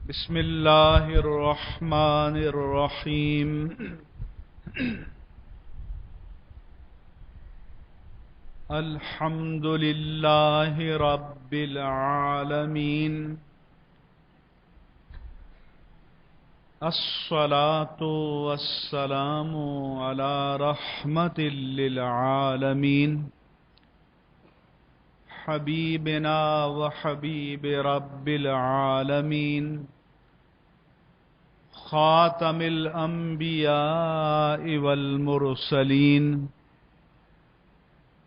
بسم الله الرحمن الرحيم. الحمد لله رب العالمين. الصلاة والسلام على رحمة للعالمين حبيبنا وحبيب رب العالمين خاتم الأنبياء والمرسلين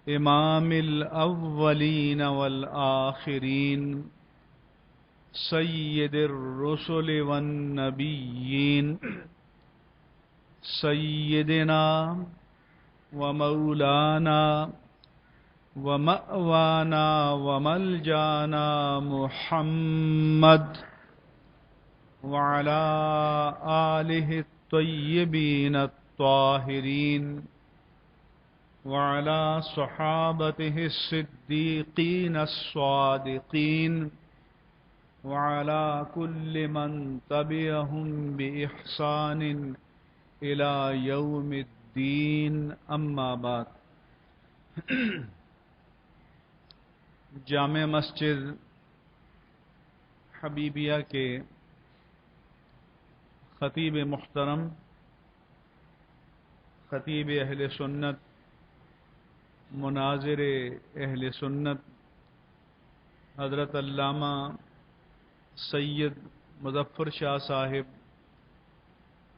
إمام الأولين والآخرين سيد الرسل والنبيين سيدنا ومولانا ومأوانا وملجانا محمد وعلى آله الطيبين الطاهرين وعلى صحابته الصديقين الصادقين وعلى كل من تبعهم بإحسان إلى يوم الدين. أما بعد. جامع مسجد حبیبیہ کے خطیب محترم، خطیب اہل سنت، مناظر اہل سنت حضرت علامہ سید مظفر شاہ صاحب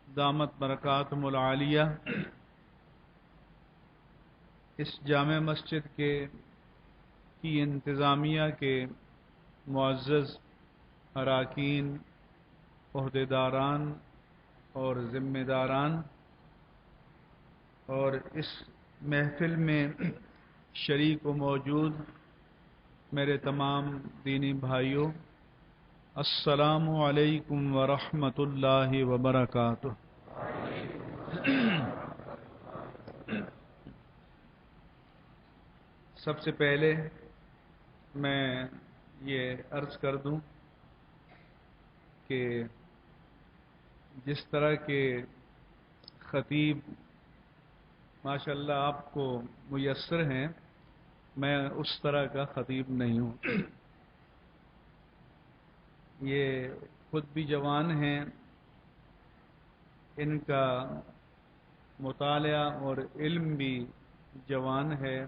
دامت برکاتہم العالیہ اس جامع مسجد کی انتظامیہ کے معزز اراکین، عہدیداران اور ذمہ داران اور اس محفل میں شریک و موجود میرے تمام دینی بھائیوں، السلام علیکم ورحمۃ اللہ وبرکاتہ. سب سے پہلے میں یہ عرض کر دوں کہ جس طرح کے خطیب ماشاءاللہ آپ کو میسر ہیں، میں اس طرح کا خطیب نہیں ہوں. یہ خود بھی جوان ہیں، ان کا مطالعہ اور علم بھی جوان ہے،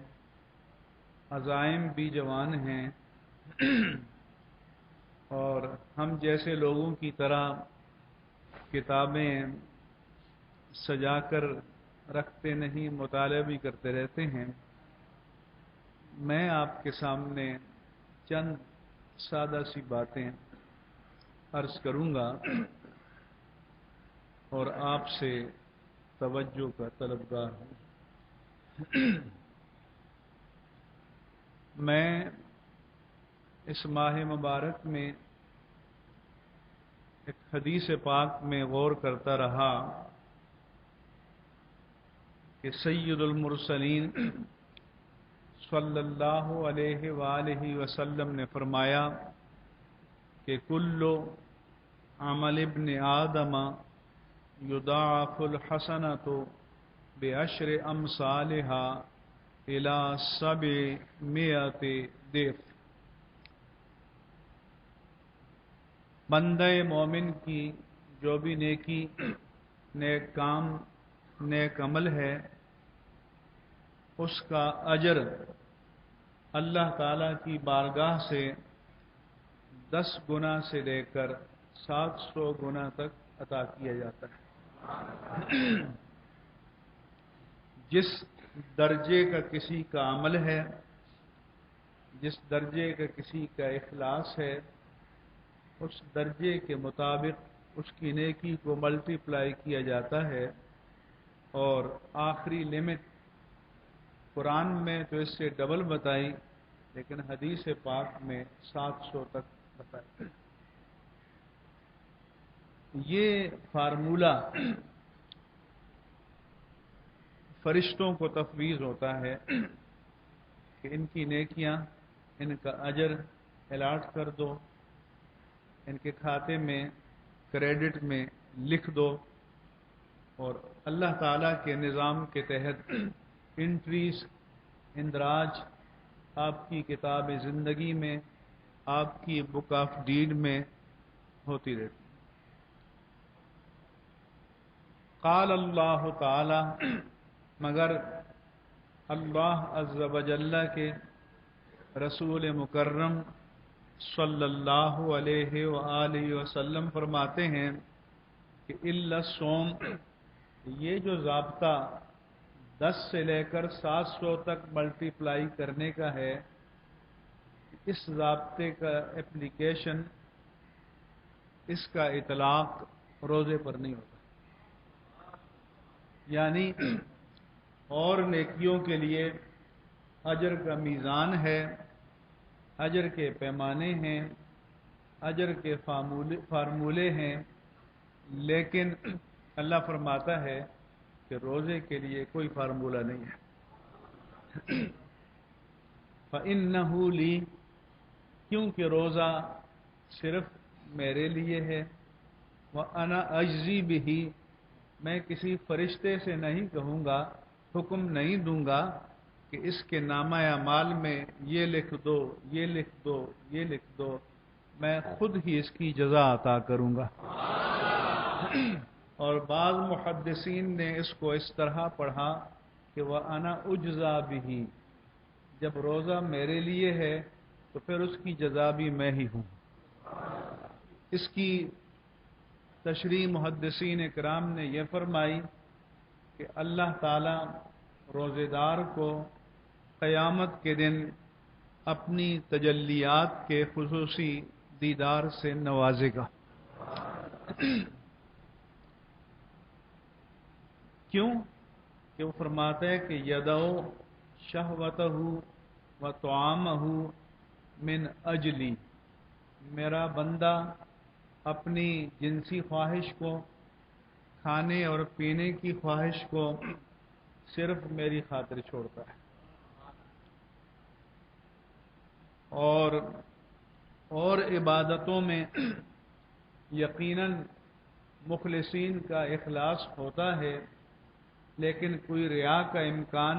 عزائم بھی جوان ہیں، اور ہم جیسے لوگوں کی طرح کتابیں سجا کر رکھتے نہیں، مطالعہ بھی کرتے رہتے ہیں. میں آپ کے سامنے چند سادہ سی باتیں عرض کروں گا اور آپ سے توجہ کا طلبگار ہوں. میں اس ماہ مبارک میں ایک حدیث پاک میں غور کرتا رہا کہ سید المرسلین صلی اللہ علیہ وآلہ وسلم نے فرمایا کہ کل عمل ابن آدم یضاعف الحسنۃ بعشر امثالها الى 700 ضعف. بندہ مومن کی جو بھی نیکی، نیک کام، نیک عمل ہے، اس کا اجر اللہ تعالی کی بارگاہ سے 10 گنا سے لے کر 700 گنا تک عطا کیا جاتا ہے. جس درجے کا کسی کا عمل ہے، جس درجے کا کسی کا اخلاص ہے، اس درجے کے مطابق اس کی نیکی کو ملٹی پلائی کیا جاتا ہے. اور آخری لمٹ قرآن میں تو اس سے ڈبل بتائی، لیکن حدیث پاک میں 700 تک بتائی. یہ فارمولہ فرشتوں کو تفویض ہوتا ہے کہ ان کی نیکیاں، ان کا اجر الاٹ کر دو، ان کے کھاتے میں کریڈٹ میں لکھ دو، اور اللہ تعالیٰ کے نظام کے تحت انٹریز اندراج آپ کی کتاب زندگی میں، آپ کی بک آف ڈیڈ میں ہوتی رہتی۔ قال اللہ تعالی، مگر اللہ عز و جل کے رسول مکرم صلی اللہ علیہ وآلہ وسلم فرماتے ہیں کہ الا الصوم، یہ جو ضابطہ 10 سے لے کر 700 تک ملٹی پلائی کرنے کا ہے، اس ضابطے کا اپلیکیشن، اس کا اطلاق روزے پر نہیں ہوتا۔ یعنی اور نیکیوں کے لیے اجر کا میزان ہے، اجر کے پیمانے ہیں، اجر کے فارمولے ہیں، لیکن اللہ فرماتا ہے کہ روزے کے لیے کوئی فارمولہ نہیں ہے۔ فَإِنَّهُ لِي، کیونکہ روزہ صرف میرے لیے ہے، وَأَنَا أَجْزِي بِهِ، میں کسی فرشتے سے نہیں کہوں گا، حکم نہیں دوں گا کہ اس کے نامہ اعمال میں یہ لکھ دو، یہ لکھ دو، یہ لکھ دو، میں خود ہی اس کی جزا عطا کروں گا۔ اور بعض محدثین نے اس کو اس طرح پڑھا کہ وَأَنَا أُجْزَى بِهِ، جب روزہ میرے لیے ہے تو پھر اس کی جزا بھی میں ہی ہوں۔ اس کی تشریح محدثین کرام نے یہ فرمائی کہ اللہ تعالی روزے دار کو قیامت کے دن اپنی تجلیات کے خصوصی دیدار سے نوازے گا۔ کیوں؟ کہ وہ فرماتا ہے کہ یدعو شہوتہ و طعامہ من اجلی، میرا بندہ اپنی جنسی خواہش کو، کھانے اور پینے کی خواہش کو صرف میری خاطر چھوڑتا ہے، اور عبادتوں میں یقیناً مخلصین کا اخلاص ہوتا ہے، لیکن کوئی ریا کا امکان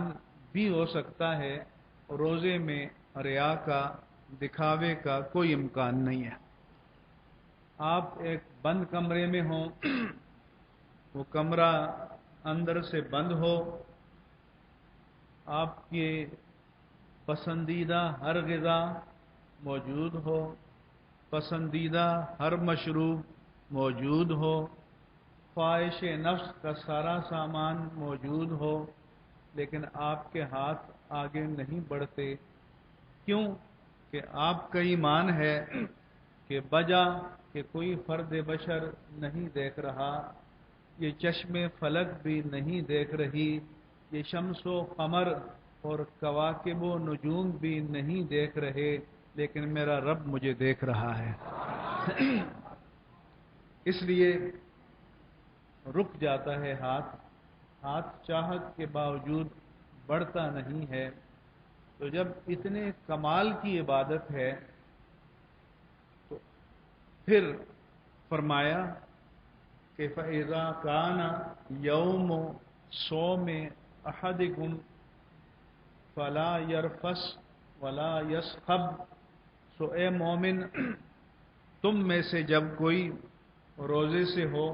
بھی ہو سکتا ہے، روزے میں ریا کا، دکھاوے کا کوئی امکان نہیں ہے۔ آپ ایک بند کمرے میں ہوں، وہ کمرہ اندر سے بند ہو، آپ کے پسندیدہ ہر غذا موجود ہو، پسندیدہ ہر مشروب موجود ہو، خواہش نفس کا سارا سامان موجود ہو، لیکن آپ کے ہاتھ آگے نہیں بڑھتے۔ کیوں؟ کہ آپ کا ایمان ہے کہ بجا کہ کوئی فرد بشر نہیں دیکھ رہا، یہ چشم فلک بھی نہیں دیکھ رہی، یہ شمس و قمر اور کواکب و نجوم بھی نہیں دیکھ رہے، لیکن میرا رب مجھے دیکھ رہا ہے۔ اس لیے رک جاتا ہے ہاتھ چاہت کے باوجود بڑھتا نہیں ہے۔ تو جب اتنے کمال کی عبادت ہے تو پھر فرمایا کہ فَإِذَا كَانَ يَوْمُ صَوْمِ أَحَدِكُمْ فَلَا يَرْفَثْ وَلَا يَصْخَبْ، سو اے مومن، تم میں سے جب کوئی روزے سے ہو،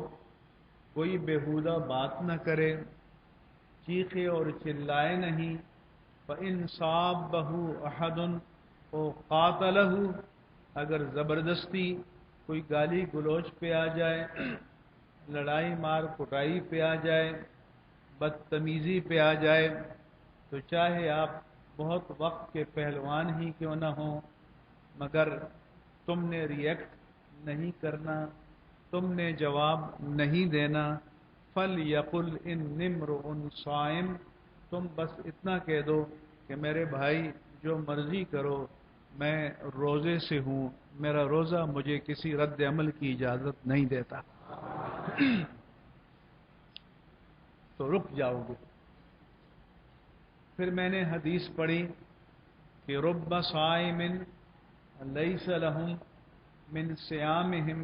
کوئی بےہودہ بات نہ کرے، چیخے اور چلائے نہیں، فَإِنْ صَابَّهُ أَحَدٌ او قَاتَلَهُ، اگر زبردستی کوئی گالی گلوچ پہ آ جائے، لڑائی مار کٹائی پہ آ جائے، بدتمیزی پہ آ جائے، تو چاہے آپ بہت وقت کے پہلوان ہی کیوں نہ ہوں، مگر تم نے ریئیکٹ نہیں کرنا، تم نے جواب نہیں دینا، فَلْيَقُلْ إِنِّي امْرُؤٌ صَائِمٌ، تم بس اتنا کہہ دو کہ میرے بھائی جو مرضی کرو، میں روزے سے ہوں، میرا روزہ مجھے کسی رد عمل کی اجازت نہیں دیتا۔ تو رک جاؤ گے۔ پھر میں نے حدیث پڑھی کہ رب صائم لیس لہم من صیامہم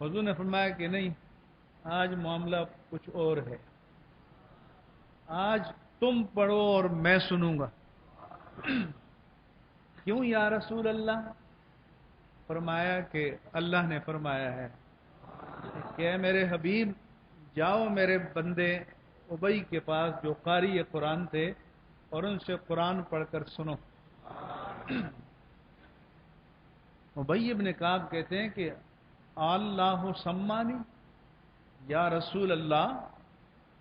حضور نے فرمایا کہ نہیں، آج معاملہ کچھ اور ہے، آج تم پڑھو اور میں سنوں گا۔ کیوں یا رسول اللہ؟ فرمایا کہ اللہ نے فرمایا ہے کہ اے میرے حبیب، جاؤ میرے بندے ابئی کے پاس جو قاری قرآن تھے اور ان سے قرآن پڑھ کر سنو۔ ابی ابن کعب کہتے ہیں کہ اللہ سمانی، یا رسول اللہ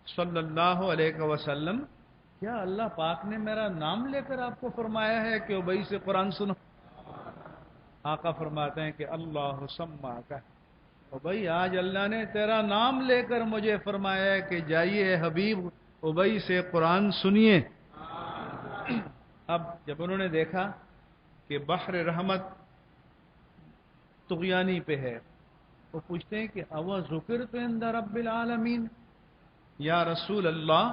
صلی اللہ علیہ وسلم، کیا اللہ پاک نے میرا نام لے کر آپ کو فرمایا ہے کہ ابئی سے قرآن سنو؟ آقا فرماتے ہیں کہ اللہ سما کا، ابئی آج اللہ نے تیرا نام لے کر مجھے فرمایا ہے کہ جائیے حبیب ابئی سے قرآن سنیے۔ اب جب انہوں نے دیکھا کہ بحر رحمت طغیانی پہ ہے، وہ پوچھتے ہیں کہ اوا ذکرت عند رب العالمین، یا رسول اللہ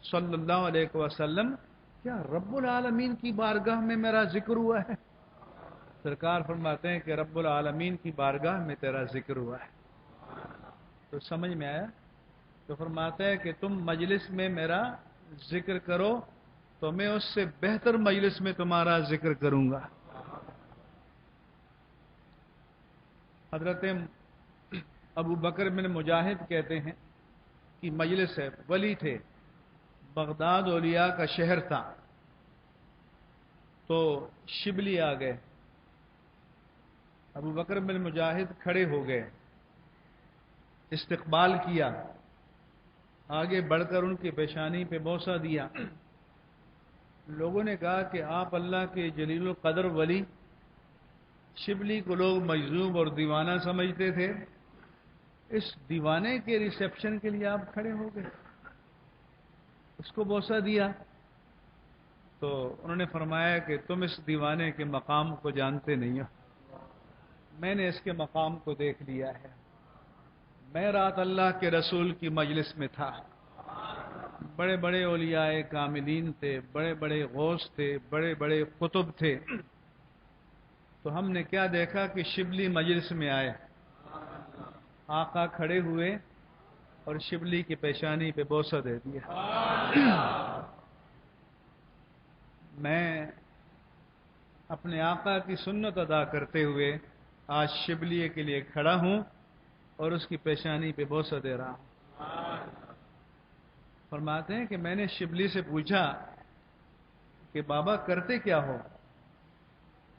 صلی اللہ علیہ وسلم، کیا رب العالمین کی بارگاہ میں میرا ذکر ہوا ہے؟ سرکار فرماتے ہیں کہ رب العالمین کی بارگاہ میں تیرا ذکر ہوا ہے۔ تو سمجھ میں آیا؟ تو فرماتا ہے کہ تم مجلس میں میرا ذکر کرو تو میں اس سے بہتر مجلس میں تمہارا ذکر کروں گا۔ حضرت ابو بکر بن مجاہد کہتے ہیں کہ مجلس ہے، ولی تھے، بغداد اولیاء کا شہر تھا، تو شبلی آ گئے، ابو بکر بن مجاہد کھڑے ہو گئے، استقبال کیا، آگے بڑھ کر ان کی پیشانی پہ بوسہ دیا۔ لوگوں نے کہا کہ آپ اللہ کے جلیل القدر ولی، شبلی کو لوگ مجذوب اور دیوانہ سمجھتے تھے، اس دیوانے کے ریسیپشن کے لیے آپ کھڑے ہو گئے، اس کو بوسہ دیا۔ تو انہوں نے فرمایا کہ تم اس دیوانے کے مقام کو جانتے نہیں ہو، میں نے اس کے مقام کو دیکھ لیا ہے۔ میں رات اللہ کے رسول کی مجلس میں تھا، بڑے بڑے اولیاء کاملین تھے، بڑے بڑے غوث تھے، بڑے بڑے قطب تھے، تو ہم نے کیا دیکھا کہ شبلی مجلس میں آئے، آقا کھڑے ہوئے اور شبلی کی پیشانی پہ بوسہ دے دیا۔ میں اپنے آقا کی سنت ادا کرتے ہوئے آج شبلی کے لیے کھڑا ہوں اور اس کی پیشانی پہ بوسہ دے رہا ہوں۔ فرماتے ہیں کہ میں نے شبلی سے پوچھا کہ بابا کرتے کیا ہو؟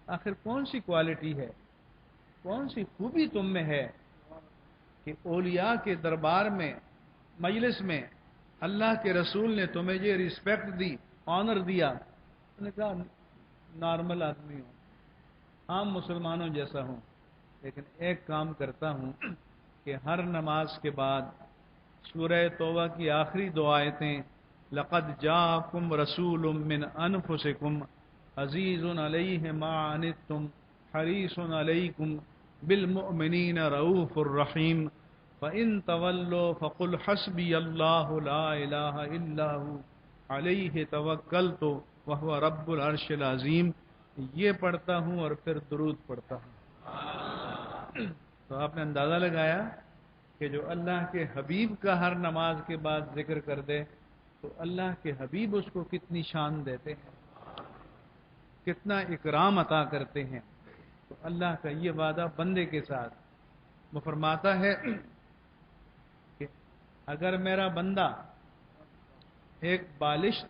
آخر کون سی کوالٹی ہے، کون سی خوبی تم میں ہے کہ اولیاء کے دربار میں، مجلس میں اللہ کے رسول نے تمہیں یہ ریسپیکٹ دی، آنر دیا؟ میں نے کہا نارمل آدمی ہوں، عام مسلمانوں جیسا ہوں، لیکن ایک کام کرتا ہوں کہ ہر نماز کے بعد سورہ توبہ کی آخری دو آیتیں، لقد جاءکم رسول من انفسکم عزیز علیہ ما عنتم حریص علیکم بالمؤمنین رؤوف الرحیم فإن تولوا فقل حسبی اللہ لا الہ الا هو علیہ توکلت وہو رب العرش العظیم، یہ پڑھتا ہوں اور پھر درود پڑھتا ہوں۔ تو آپ نے اندازہ لگایا کہ جو اللہ کے حبیب کا ہر نماز کے بعد ذکر کر دے تو اللہ کے حبیب اس کو کتنی شان دیتے ہیں، کتنا اکرام عطا کرتے ہیں۔ تو اللہ کا یہ وعدہ بندے کے ساتھ، وہ فرماتا ہے کہ اگر میرا بندہ ایک بالش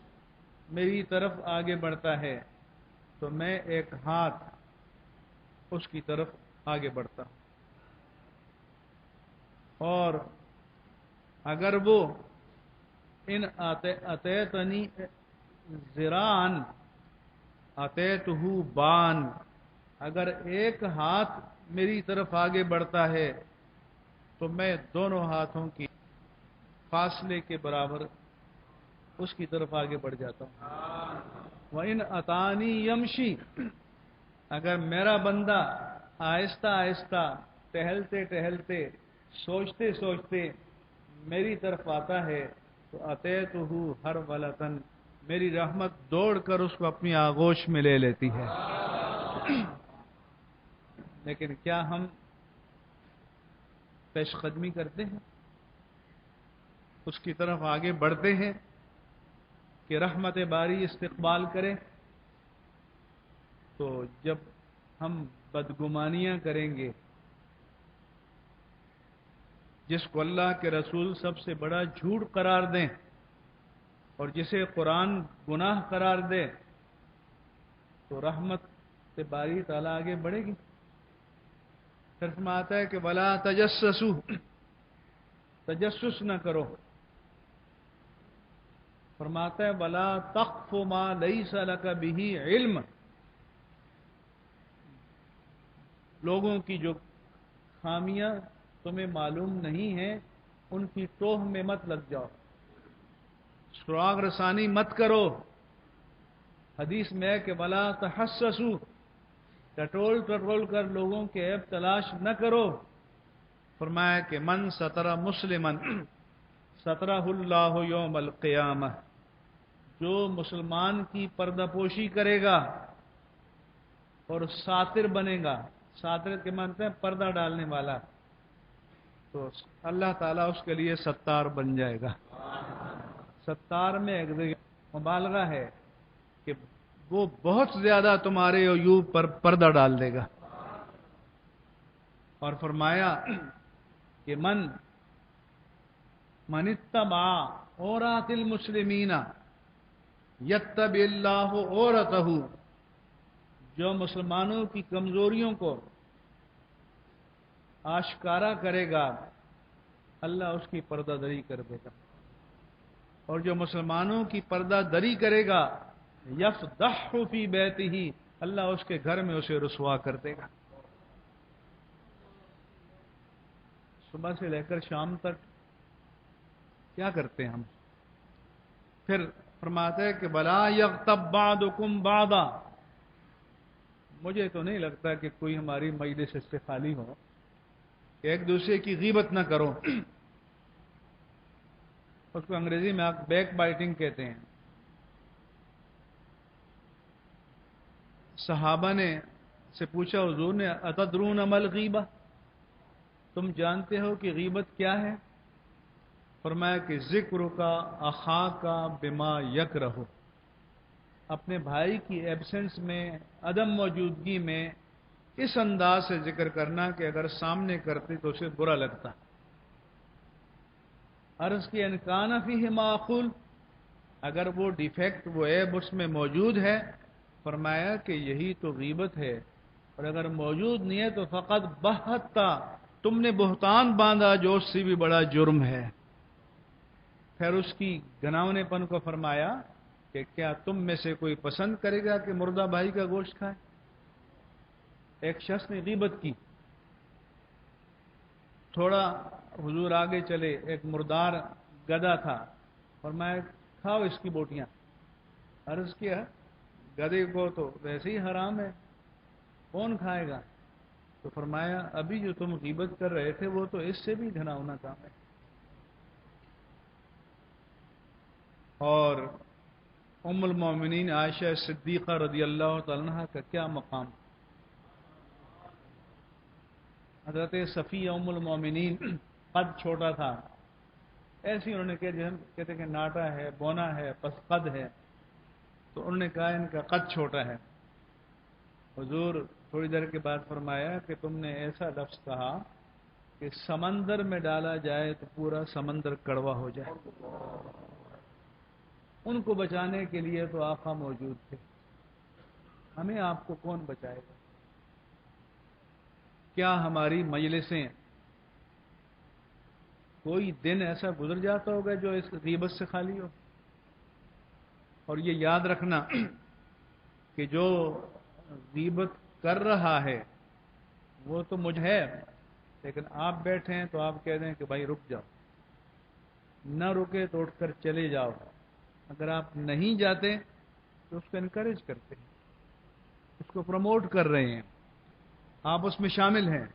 میری طرف آگے بڑھتا ہے تو میں ایک ہاتھ اس کی طرف آگے بڑھتا ہوں، اور اگر وہ ان اتیتنی ذراعن اتیتہ بان، اگر ایک ہاتھ میری طرف آگے بڑھتا ہے تو میں دونوں ہاتھوں کی فاصلے کے برابر اس کی طرف آگے بڑھ جاتا ہوں۔ وَإِنْ أَتَانِي يَمْشِي، اگر میرا بندہ آہستہ آہستہ، ٹہلتے ٹہلتے، سوچتے سوچتے میری طرف آتا ہے تو اتیتہ ہرولۃ، میری رحمت دوڑ کر اس کو اپنی آغوش میں لے لیتی ہے۔ لیکن کیا ہم پیش قدمی کرتے ہیں، اس کی طرف آگے بڑھتے ہیں کہ رحمت باری استقبال کرے، تو جب ہم بدگمانیاں کریں گے، جس کو اللہ کے رسول سب سے بڑا جھوٹ قرار دیں اور جسے قرآن گناہ قرار دے، تو رحمت سے باری تعالیٰ آگے بڑھے گی۔ صرف میں آتا ہے کہ ولا تجسسوا، تجسس نہ کرو۔ فرماتا ہے ولا تقف ما لیس لک بہ علم، لوگوں کی جو خامیاں تمہیں معلوم نہیں ہیں ان کی ٹوہ میں مت لگ جاؤ، سراغ رسانی مت کرو۔ حدیث میں ہے کہ ولا تحسسوا، ٹٹول کر لوگوں کے عیب تلاش نہ کرو۔ فرمایا کہ من ستر مسلمن سترہ اللہ یوم القیامہ، جو مسلمان کی پردہ پوشی کرے گا اور ساتر بنے گا، ساتر کے معنی ہے پردہ ڈالنے والا، تو اللہ تعالیٰ اس کے لیے ستار بن جائے گا۔ ستار میں ایک مبالغہ ہے کہ وہ بہت زیادہ تمہارے عیوب پر پردہ ڈال دے گا۔ اور فرمایا کہ من اتبع عورات المسلمین یتبع اللہ عورتہ، جو مسلمانوں کی کمزوریوں کو آشکارا کرے گا اللہ اس کی پردہ دری کر دے گا، اور جو مسلمانوں کی پردہ دری کرے گا یفضح فی بیتہ، اللہ اس کے گھر میں اسے رسوا کر دے گا۔ صبح سے لے کر شام تک کیا کرتے ہیں ہم؟ پھر فرماتے ہیں کہ بلا یغتب بعضکم بعضا، مجھے تو نہیں لگتا کہ کوئی ہماری مجلس سے خالی ہو کہ ایک دوسرے کی غیبت نہ کرو۔ اس کو انگریزی میں آپ بیک بائٹنگ کہتے ہیں۔ صحابہ نے سے پوچھا حضور نے اتدرون ما الغیبہ، تم جانتے ہو کہ غیبت کیا ہے؟ فرمایا کہ ذکر کا اخا کا بما یکرہ، اپنے بھائی کی ایبسنس میں، عدم موجودگی میں اس انداز سے ذکر کرنا کہ اگر سامنے کرتے تو اسے برا لگتا۔ عرض کی ان کان فیہ معقول، اگر وہ ڈیفیکٹ، وہ عیب اس میں موجود ہے، فرمایا کہ یہی تو غیبت ہے، اور اگر موجود نہیں ہے تو فقط بہتا، تم نے بہتان باندھا جو اس سے بھی بڑا جرم ہے۔ پھر اس کی گناونے پن کو فرمایا کہ کیا تم میں سے کوئی پسند کرے گا کہ مردہ بھائی کا گوشت کھائے؟ ایک شخص نے غیبت کی، تھوڑا حضور آگے چلے، ایک مردار گدھا تھا، فرمایا کھاؤ اس کی بوٹیاں۔ عرض کیا گدھے کو تو ویسے ہی حرام ہے، کون کھائے گا؟ تو فرمایا ابھی جو تم غیبت کر رہے تھے وہ تو اس سے بھی گھناؤنا کام ہے۔ اور ام المومنین عائشہ صدیقہ رضی اللہ تعالیٰ عنہ کا کیا مقام؟ حضرت صفیہ ام المومنین، قد چھوٹا تھا، ایسی انہوں نے کہتے کہ ناٹا ہے، بونا ہے، پس قد ہے، تو انہوں نے کہا ان کا قد چھوٹا ہے۔ حضور تھوڑی دیر کے بعد فرمایا کہ تم نے ایسا لفظ کہا کہ سمندر میں ڈالا جائے تو پورا سمندر کڑوا ہو جائے۔ ان کو بچانے کے لیے تو آقا موجود تھے، ہمیں آپ کو کون بچائے گا؟ کیا ہماری مجلسیں کوئی دن ایسا گزر جاتا ہوگا جو اس غیبت سے خالی ہو؟ اور یہ یاد رکھنا کہ جو غیبت کر رہا ہے وہ تو مجھ ہے، لیکن آپ بیٹھے ہیں تو آپ کہہ دیں کہ بھائی رک جاؤ، نہ رکے تو اٹھ کر چلے جاؤ۔ اگر آپ نہیں جاتے تو اس کو انکریج کرتے ہیں، اس کو پروموٹ کر رہے ہیں، آپ اس میں شامل ہیں،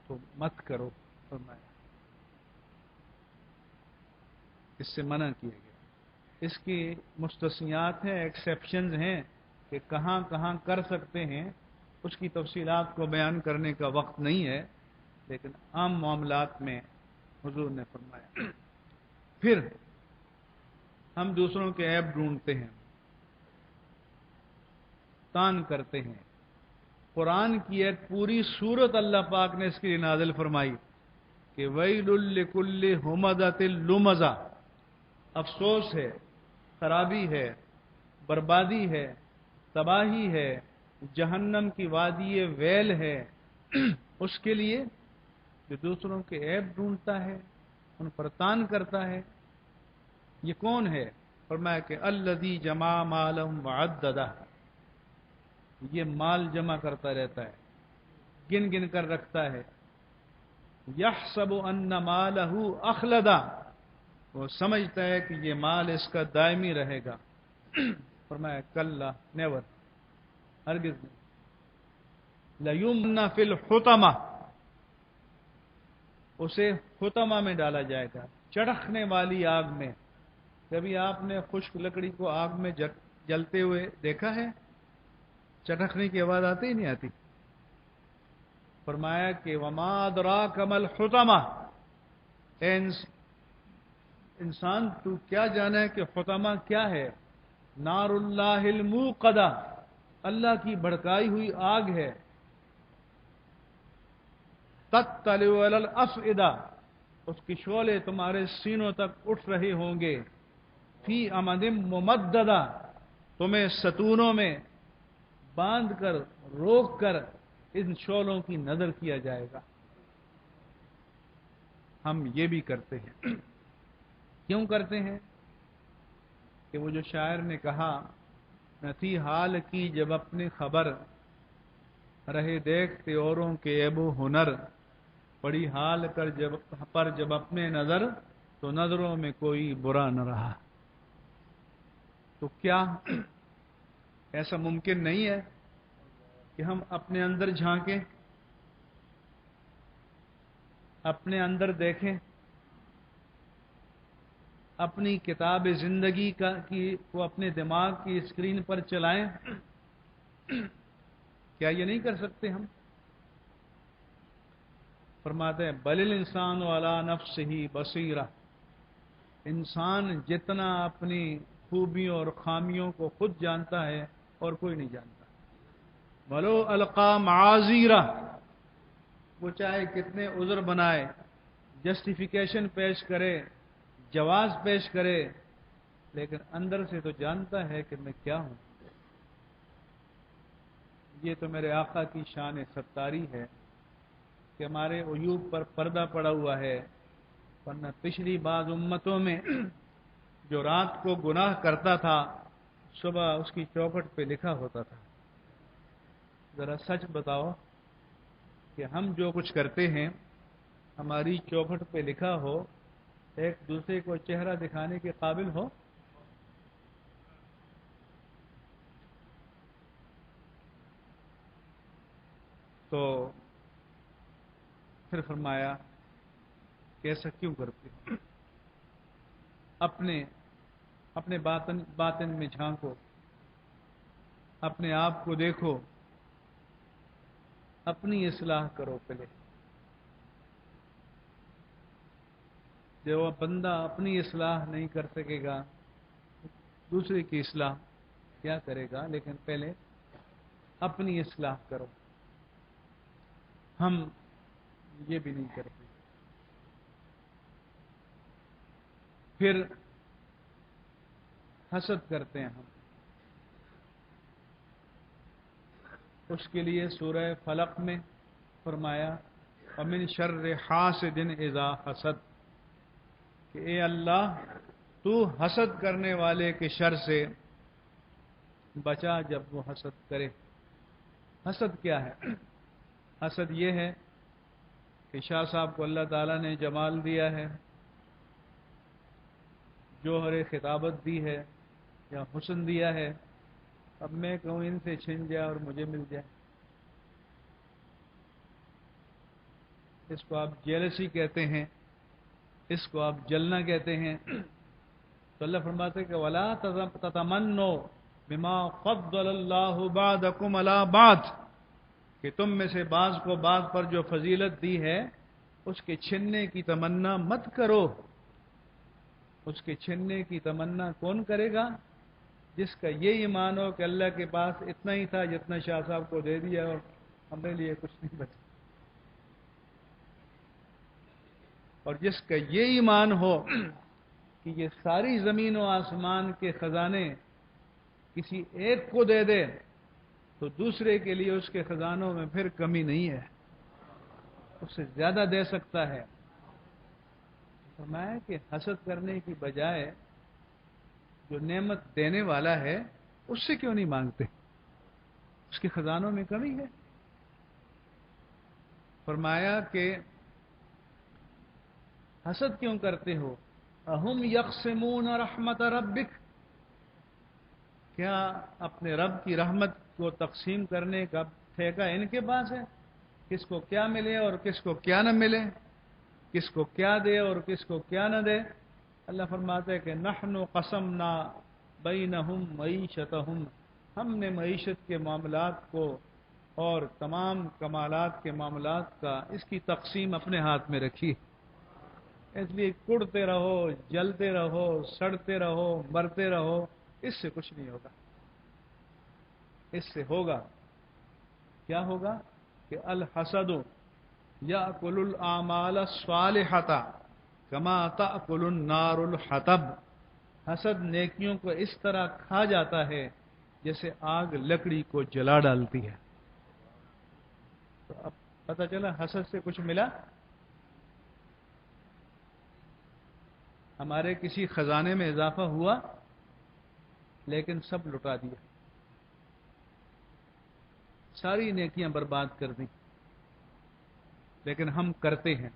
تو مت کرو، فرمایا۔ اس سے منع کیا گیا۔ اس کی مستثنیات ہیں، ایکسیپشنز ہیں کہ کہاں کہاں کر سکتے ہیں، اس کی تفصیلات کو بیان کرنے کا وقت نہیں ہے، لیکن عام معاملات میں حضور نے فرمایا۔ پھر ہم دوسروں کے عیب ڈھونڈتے ہیں، تان کرتے ہیں۔ قرآن کی ایک پوری سورت اللہ پاک نے اس کے لیے نازل فرمائی کہ ویل لکل ہمزۃ لمزہ، افسوس ہے، خرابی ہے، بربادی ہے، تباہی ہے، جہنم کی وادی ویل ہے اس کے لیے جو دوسروں کے عیب ڈھونڈتا ہے، ان پر تان کرتا ہے۔ یہ کون ہے؟ فرمایا کہ الذی جمع مالا وعددہ، یہ مال جمع کرتا رہتا ہے، گن گن کر رکھتا ہے۔ یحسب ان مالہ اخلدہ، وہ سمجھتا ہے کہ یہ مال اس کا دائمی رہے گا۔ فرمایا کلا، نیور، ہرگز نہیں۔ لیمن فی الحطمہ، اسے حطمہ میں ڈالا جائے گا، چڑکنے والی آگ میں۔ کبھی آپ نے خشک لکڑی کو آگ میں جلتے ہوئے دیکھا ہے؟ چٹکنے کی آواز آتی ہی نہیں آتی۔ فرمایا کہ وما ادراک ما الحطمہ، اے انسان تو کیا جانا ہے کہ حطمہ کیا ہے؟ نار اللہ الموقدہ، اللہ کی بھڑکائی ہوئی آگ ہے۔ تطلع علی الافئدہ، اس کی شعلے تمہارے سینوں تک اٹھ رہے ہوں گے۔ فی امد ممددہ، تمہیں ستونوں میں باندھ کر، روک کر ان شعلوں کی نظر کیا جائے گا۔ ہم یہ بھی کرتے ہیں۔ کیوں کرتے ہیں؟ کہ وہ جو شاعر نے کہا، نہ تھی حال کی جب اپنی خبر، رہے دیکھتے اوروں کے عیب و ہنر، پڑی حال پر جب اپنے نظر، تو نظروں میں کوئی برا نہ رہا۔ تو کیا ایسا ممکن نہیں ہے کہ ہم اپنے اندر جھانکیں، اپنے اندر دیکھیں، اپنی کتاب زندگی کو اپنے دماغ کی اسکرین پر چلائیں؟ کیا یہ نہیں کر سکتے ہم؟ فرماتے ہیں بل الانسان علی نفسہ بصیرہ، انسان جتنا اپنی خوبیوں اور خامیوں کو خود جانتا ہے اور کوئی نہیں جانتا۔ ولو القا معاذیرہ، وہ چاہے کتنے عذر بنائے، جسٹیفیکیشن پیش کرے، جواز پیش کرے، لیکن اندر سے تو جانتا ہے کہ میں کیا ہوں۔ یہ تو میرے آقا کی شان ستاری ہے کہ ہمارے عیوب پر پردہ پڑا ہوا ہے، ورنہ پچھلی بعض امتوں میں جو رات کو گناہ کرتا تھا، صبح اس کی چوکھٹ پہ لکھا ہوتا تھا۔ ذرا سچ بتاؤ کہ ہم جو کچھ کرتے ہیں ہماری چوکھٹ پہ لکھا ہو، ایک دوسرے کو چہرہ دکھانے کے قابل ہو؟ تو پھر فرمایا کہ ایسا کیوں کرتے ہیں؟ اپنے باطن میں جھانکو، اپنے آپ کو دیکھو، اپنی اصلاح کرو پہلے۔ جو وہ بندہ اپنی اصلاح نہیں کر سکے گا، دوسرے کی اصلاح کیا کرے گا؟ لیکن پہلے اپنی اصلاح کرو۔ ہم یہ بھی نہیں کرتے۔ پھر حسد کرتے ہیں ہم۔ اس کے لیے سورہ فلق میں فرمایا وَمِن شَرِّ حَاسِدٍ اِذَا حَسَد، کہ اے اللہ تو حسد کرنے والے کے شر سے بچا جب وہ حسد کرے۔ حسد کیا ہے؟ حسد یہ ہے کہ شاہ صاحب کو اللہ تعالیٰ نے جمال دیا ہے، جوہر خطابت دی ہے یا حسن دیا ہے، اب میں کہوں ان سے چھن جائے اور مجھے مل جائے۔ اس کو آپ جیلسی کہتے ہیں، اس کو آپ جلنا کہتے ہیں۔ تو اللہ فرماتے کہ وَلَا تَتَمَنُّوا بِمَا فَضَّلَ اللَّهُ بَعْضَكُمْ عَلَىٰ بَعْضٍ، کہ تم میں سے بعض کو بعض پر جو فضیلت دی ہے اس کے چھننے کی تمنا مت کرو. اس کے چھننے کی تمنا کون کرے گا؟ جس کا یہ ایمان ہو کہ اللہ کے پاس اتنا ہی تھا جتنا شاہ صاحب کو دے دیا اور ہمارے لیے کچھ نہیں بچا. اور جس کا یہ ایمان ہو کہ یہ ساری زمین و آسمان کے خزانے کسی ایک کو دے دے تو دوسرے کے لیے اس کے خزانوں میں پھر کمی نہیں ہے، اس سے زیادہ دے سکتا ہے. فرمایا کہ حسد کرنے کی بجائے جو نعمت دینے والا ہے اس سے کیوں نہیں مانگتے؟ اس کے خزانوں میں کمی ہے. فرمایا کہ حسد کیوں کرتے ہو؟ اہم یقسمون رحمت ربک، کیا اپنے رب کی رحمت کو تقسیم کرنے کا ٹھیکہ ان کے پاس ہے؟ کس کو کیا ملے اور کس کو کیا نہ ملے، کس کو کیا دے اور کس کو کیا نہ دے. اللہ فرماتے ہیں کہ نحن قسمنا بینہم معیشتہم، ہم نے معیشت کے معاملات کو اور تمام کمالات کے معاملات کا اس کی تقسیم اپنے ہاتھ میں رکھی. اس لیے کڑتے رہو، جلتے رہو، سڑتے رہو، مرتے رہو، اس سے کچھ نہیں ہوگا. اس سے ہوگا کیا؟ ہوگا کہ الحسد یاکل الاعمال الصالحۃ کما تاکل النار الحطب، حسد نیکیوں کو اس طرح کھا جاتا ہے جیسے آگ لکڑی کو جلا ڈالتی ہے. تو اب پتہ چلا حسد سے کچھ ملا؟ ہمارے کسی خزانے میں اضافہ ہوا لیکن سب لٹا دیا، ساری نیکیاں برباد کر دیں. لیکن ہم کرتے ہیں.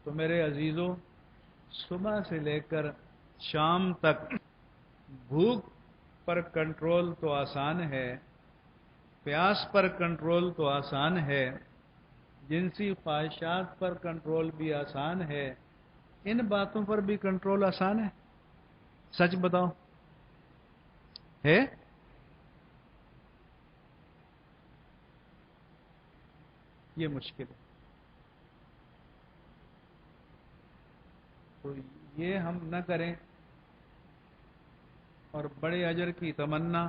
تو میرے عزیزوں، صبح سے لے کر شام تک بھوک پر کنٹرول تو آسان ہے، پیاس پر کنٹرول تو آسان ہے، جنسی خواہشات پر کنٹرول بھی آسان ہے، ان باتوں پر بھی کنٹرول آسان ہے؟ سچ بتاؤ، ہے؟ یہ مشکل ہے. تو یہ ہم نہ کریں اور بڑے اجر کی تمنا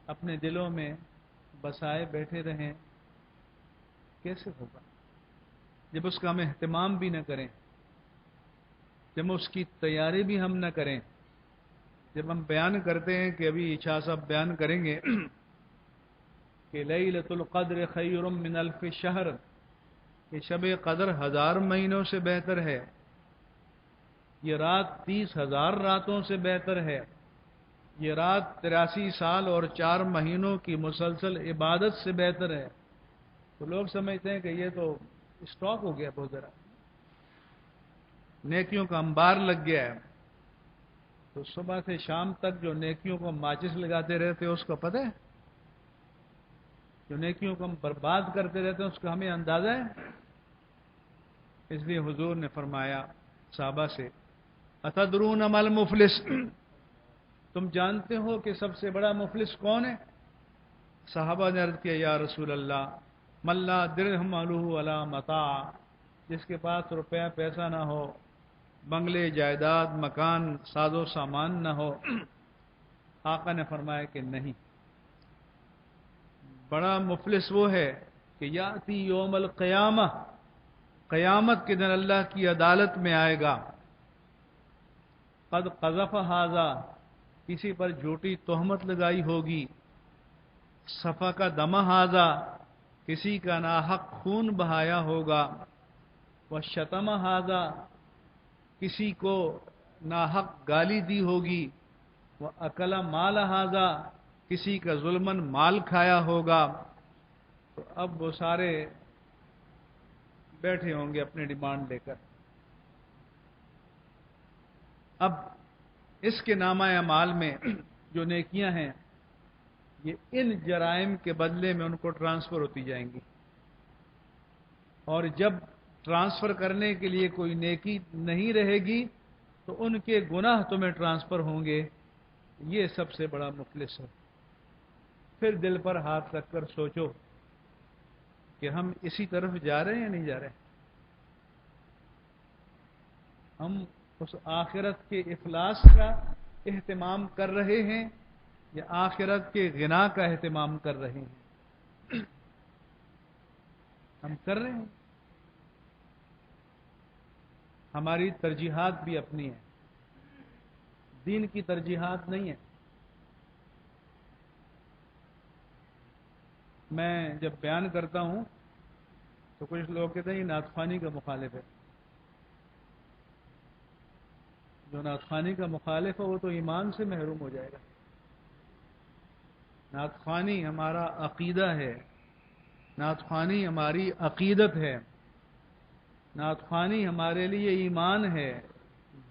اپنے دلوں میں بسائے بیٹھے رہیں. کیسے ہوگا جب اس کا ہم اہتمام بھی نہ کریں، جب اس کی تیاری بھی ہم نہ کریں؟ جب ہم بیان کرتے ہیں کہ ابھی شاہ صاحب بیان کریں گے کہ لیلۃ القدر خیر من الف شہر، کہ شب قدر 1000 مہینوں سے بہتر ہے، یہ رات 30,000 راتوں سے بہتر ہے، یہ رات 83 سال اور 4 مہینوں کی مسلسل عبادت سے بہتر ہے. تو لوگ سمجھتے ہیں کہ یہ تو اسٹاک ہو گیا، بہت ذرا نیکیوں کا انبار لگ گیا ہے. تو صبح سے شام تک جو نیکیوں کو ماچس لگاتے رہتے ہیں اس کو پتہ ہے؟ جو نیکیوں کو ہم برباد کرتے رہتے ہیں اس کا ہمیں اندازہ ہے؟ اس لیے حضور نے فرمایا صحابہ سے، اتدرون ما المفلس، تم جانتے ہو کہ سب سے بڑا مفلس کون ہے؟ صحابہ نے عرض کیا یا رسول اللہ، من لا درہم لہ ولا متاع، جس کے پاس روپیہ پیسہ نہ ہو، بنگلے، جائیداد، مکان، ساز و سامان نہ ہو. آقا نے فرمایا کہ نہیں، بڑا مفلس وہ ہے کہ یاتی یوم القیامہ، قیامت کے دن اللہ کی عدالت میں آئے گا، قد قذف ھذا، کسی پر جھوٹی تہمت لگائی ہوگی، سفک دم ھذا، کسی کا ناحق خون بہایا ہوگا، وشتم ھذا، کسی کو ناحق گالی دی ہوگی، وَأَكَلَ مَالَ ھذا، کسی کا ظلمن مال کھایا ہوگا. تو اب وہ سارے بیٹھے ہوں گے اپنے ڈیمانڈ لے کر. اب اس کے نامہ اعمال میں جو نیکیاں ہیں یہ ان جرائم کے بدلے میں ان کو ٹرانسفر ہوتی جائیں گی، اور جب ٹرانسفر کرنے کے لیے کوئی نیکی نہیں رہے گی تو ان کے گناہ تمہیں ٹرانسفر ہوں گے. یہ سب سے بڑا مفلس ہے. پھر دل پر ہاتھ رکھ کر سوچو کہ ہم اسی طرف جا رہے ہیں یا نہیں جا رہے ہیں؟ ہم اس آخرت کے افلاس کا اہتمام کر رہے ہیں یا آخرت کے غنا کا اہتمام کر رہے ہیں؟ ہم کر رہے ہیں. ہماری ترجیحات بھی اپنی ہیں، دین کی ترجیحات نہیں ہیں. میں جب بیان کرتا ہوں تو کچھ لوگ کہتے ہیں یہ نعت خوانی کا مخالف ہے. جو نعت خوانی کا مخالف ہے وہ تو ایمان سے محروم ہو جائے گا. نعت خوانی ہمارا عقیدہ ہے، نعت خوانی ہماری عقیدت ہے، نعت خوانی ہمارے لیے ایمان ہے،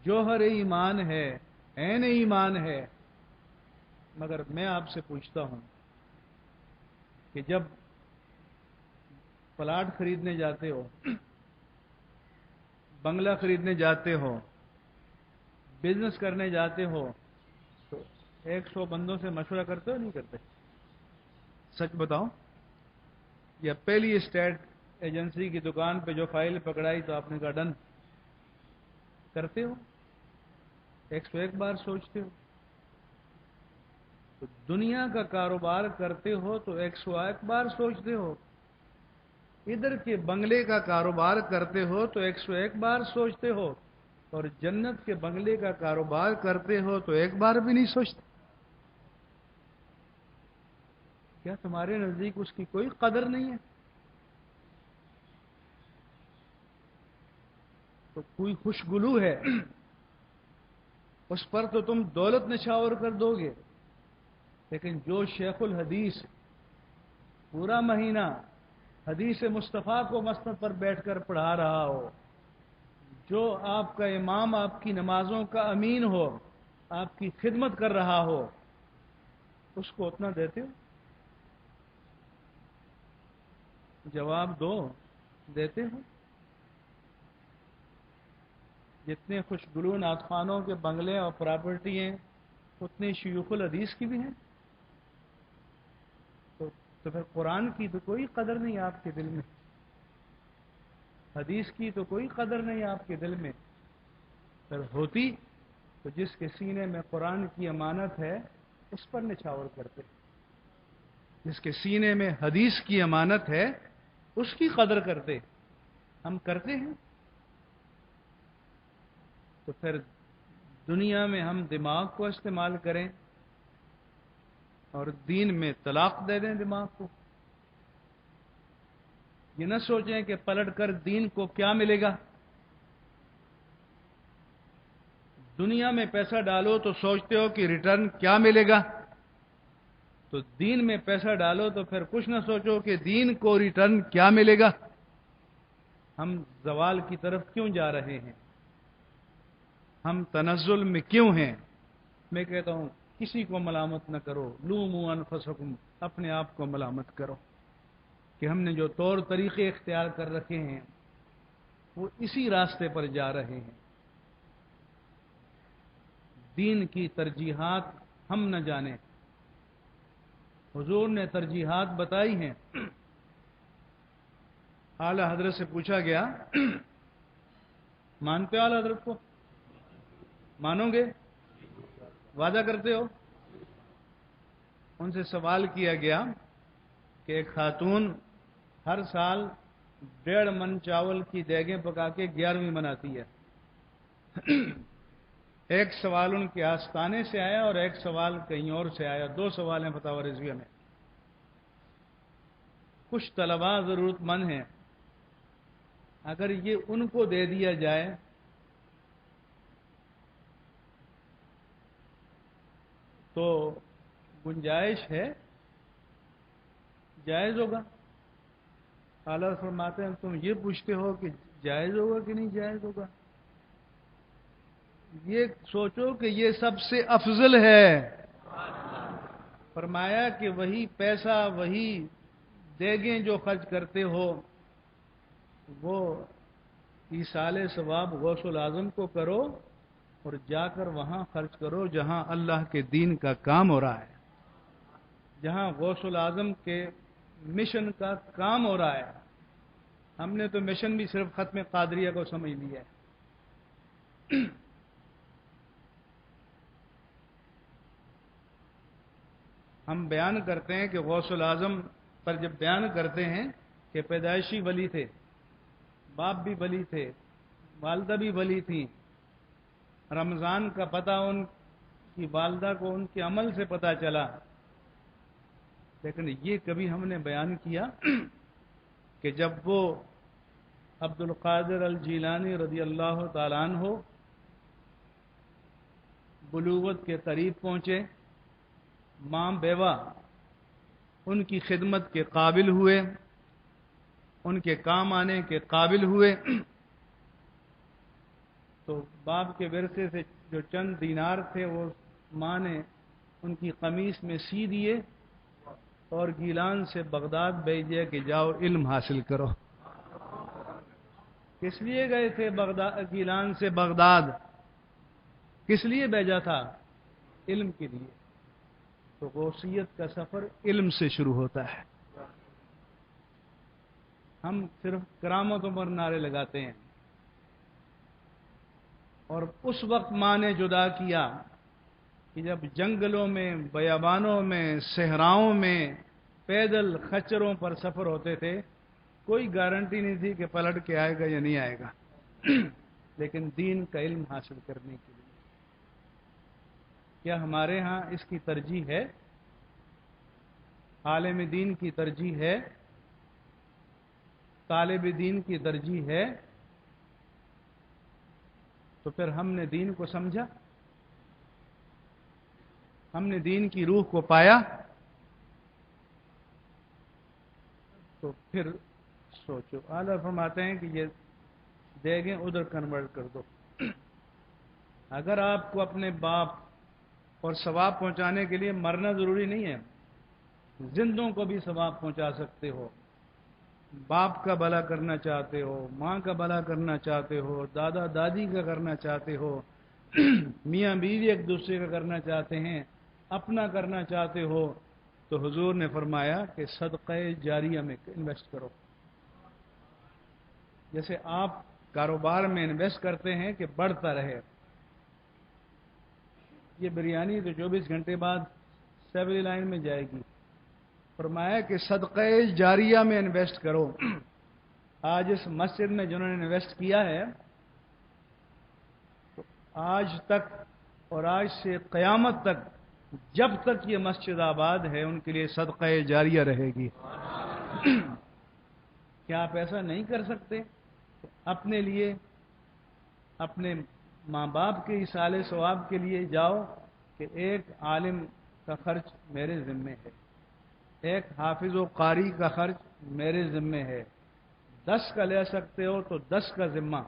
جوہر ایمان ہے، عین ایمان ہے. مگر میں آپ سے پوچھتا ہوں کہ جب پلاٹ خریدنے جاتے ہو، بنگلہ خریدنے جاتے ہو، بزنس کرنے جاتے ہو، تو 100 بندوں سے مشورہ کرتے ہو نہیں کرتے؟ سچ بتاؤ. یا پہلی اسٹیٹ ایجنسی کی دکان پہ جو فائل پکڑائی تو آپ نے کہا ڈن؟ کرتے ہو؟ 101 بار سوچتے ہو؟ تو دنیا کا کاروبار کرتے ہو تو 101 بار سوچتے ہو. ادھر کے بنگلے کا کاروبار کرتے ہو تو 101 بار سوچتے ہو، اور جنت کے بنگلے کا کاروبار کرتے ہو تو ایک بار بھی نہیں سوچتے. کیا تمہارے نزدیک اس کی کوئی قدر نہیں ہے؟ تو کوئی خوشگلو ہے اس پر تو تم دولت نچھاور کر دو گے، لیکن جو شیخ الحدیث پورا مہینہ حدیث مصطفیٰ کو مسند پر بیٹھ کر پڑھا رہا ہو، جو آپ کا امام آپ کی نمازوں کا امین ہو، آپ کی خدمت کر رہا ہو، اس کو اتنا دیتے ہو؟ جواب دو. دیتے ہو؟ جتنے خوشگلو نعت خوانوں کے بنگلے اور پراپرٹی ہیں اتنے شیوخ الحدیث کی بھی ہیں. تو پھر قرآن کی تو کوئی قدر نہیں آپ کے دل میں، حدیث کی تو کوئی قدر نہیں آپ کے دل میں. پھر ہوتی تو جس کے سینے میں قرآن کی امانت ہے اس پر نچھاور کرتے، جس کے سینے میں حدیث کی امانت ہے اس کی قدر کرتے. ہم کرتے ہیں؟ تو پھر دنیا میں ہم دماغ کو استعمال کریں اور دین میں طلاق دے دیں دماغ کو. یہ نہ سوچیں کہ پلٹ کر دین کو کیا ملے گا. دنیا میں پیسہ ڈالو تو سوچتے ہو کہ ریٹرن کیا ملے گا، تو دین میں پیسہ ڈالو تو پھر کچھ نہ سوچو کہ دین کو ریٹرن کیا ملے گا. ہم زوال کی طرف کیوں جا رہے ہیں؟ ہم تنزل میں کیوں ہیں؟ میں کہتا ہوں کسی کو ملامت نہ کرو، لوموا انفسکم، اپنے آپ کو ملامت کرو کہ ہم نے جو طور طریقے اختیار کر رکھے ہیں وہ اسی راستے پر جا رہے ہیں. دین کی ترجیحات ہم نہ جانیں، حضور نے ترجیحات بتائی ہیں. اعلی حضرت سے پوچھا گیا مانتے ہو اعلی حضرت کو؟ مانو گے؟ وعدہ کرتے ہو؟ ان سے سوال کیا گیا کہ ایک خاتون ہر سال 1.5 من چاول کی دیگیں پکا کے 11ویں مناتی ہے. ایک سوال ان کے آستانے سے آیا اور ایک سوال کہیں اور سے آیا. 2 سوال ہیں فتاوی رضویہ میں. کچھ طلباء ضرورت مند ہیں، اگر یہ ان کو دے دیا جائے تو گنجائش ہے، جائز ہوگا. اعلیٰ فرماتے ہیں تم یہ پوچھتے ہو کہ جائز ہوگا کہ نہیں جائز ہوگا؟ یہ سوچو کہ یہ سب سے افضل ہے. فرمایا کہ وہی پیسہ، وہی دیگیں جو خرچ کرتے ہو وہ ایصال ثواب غوث العظم کو کرو اور جا کر وہاں خرچ کرو جہاں اللہ کے دین کا کام ہو رہا ہے. جہاں غوث العظم کے مشن کا کام ہو رہا ہے. ہم نے تو مشن بھی صرف ختم قادریہ کو سمجھ لیا ہے. ہم بیان کرتے ہیں کہ غوث العظم پر جب بیان کرتے ہیں کہ پیدائشی ولی تھے، باپ بھی ولی تھے، والدہ بھی ولی تھیں، رمضان کا پتہ ان کی والدہ کو ان کے عمل سے پتہ چلا، لیکن یہ کبھی ہم نے بیان کیا کہ جب وہ عبد القادر الجیلانی رضی اللہ تعالیٰ عنہ بلوغت کے قریب پہنچے، ماں بیوہ ان کی خدمت کے قابل ہوئے، ان کے کام آنے کے قابل ہوئے، تو باپ کے ورثے سے جو چند دینار تھے وہ ماں نے ان کی قمیص میں سی دیے اور گیلان سے بغداد بھیج دیا کہ جاؤ علم حاصل کرو. کس لیے گئے تھے گیلان سے بغداد؟ کس لیے بھیجا تھا؟ علم کے لیے. تو غوثیت کا سفر علم سے شروع ہوتا ہے. ہم صرف کرامتوں پر نعرے لگاتے ہیں، اور اس وقت ماں نے جدا کیا کہ جب جنگلوں میں، بیابانوں میں، صحراؤں میں پیدل خچروں پر سفر ہوتے تھے، کوئی گارنٹی نہیں تھی کہ پلٹ کے آئے گا یا نہیں آئے گا، لیکن دین کا علم حاصل کرنے کے لیے. کیا ہمارے ہاں اس کی ترجیح ہے؟ عالم دین کی ترجیح ہے؟ طالب دین کی ترجیح ہے؟ تو پھر ہم نے دین کو سمجھا، ہم نے دین کی روح کو پایا، تو پھر سوچو. اعلیٰ فرماتے ہیں کہ یہ دیگیں ادھر کنورٹ کر دو. اگر آپ کو اپنے باپ اور ثواب پہنچانے کے لیے مرنا ضروری نہیں ہے، زندوں کو بھی ثواب پہنچا سکتے ہو. باپ کا بھلا کرنا چاہتے ہو، ماں کا بھلا کرنا چاہتے ہو، دادا دادی کا کرنا چاہتے ہو، میاں بیوی ایک دوسرے کا کرنا چاہتے ہیں، اپنا کرنا چاہتے ہو، تو حضور نے فرمایا کہ صدقہ جاریہ میں انویسٹ کرو. جیسے آپ کاروبار میں انویسٹ کرتے ہیں کہ بڑھتا رہے. یہ بریانی تو 24 گھنٹے بعد سیوری لائن میں جائے گی. فرمایا کہ صدقہ جاریہ میں انویسٹ کرو. آج اس مسجد میں جنہوں نے انویسٹ کیا ہے، تو آج تک اور آج سے قیامت تک جب تک یہ مسجد آباد ہے ان کے لیے صدقہ جاریہ رہے گی. کیا آپ ایسا نہیں کر سکتے؟ اپنے لیے، اپنے ماں باپ کے ایصال ثواب کے لیے جاؤ کہ ایک عالم کا خرچ میرے ذمے ہے، ایک حافظ و قاری کا خرچ میرے ذمے ہے. 10 کا لے سکتے ہو تو 10 کا ذمہ،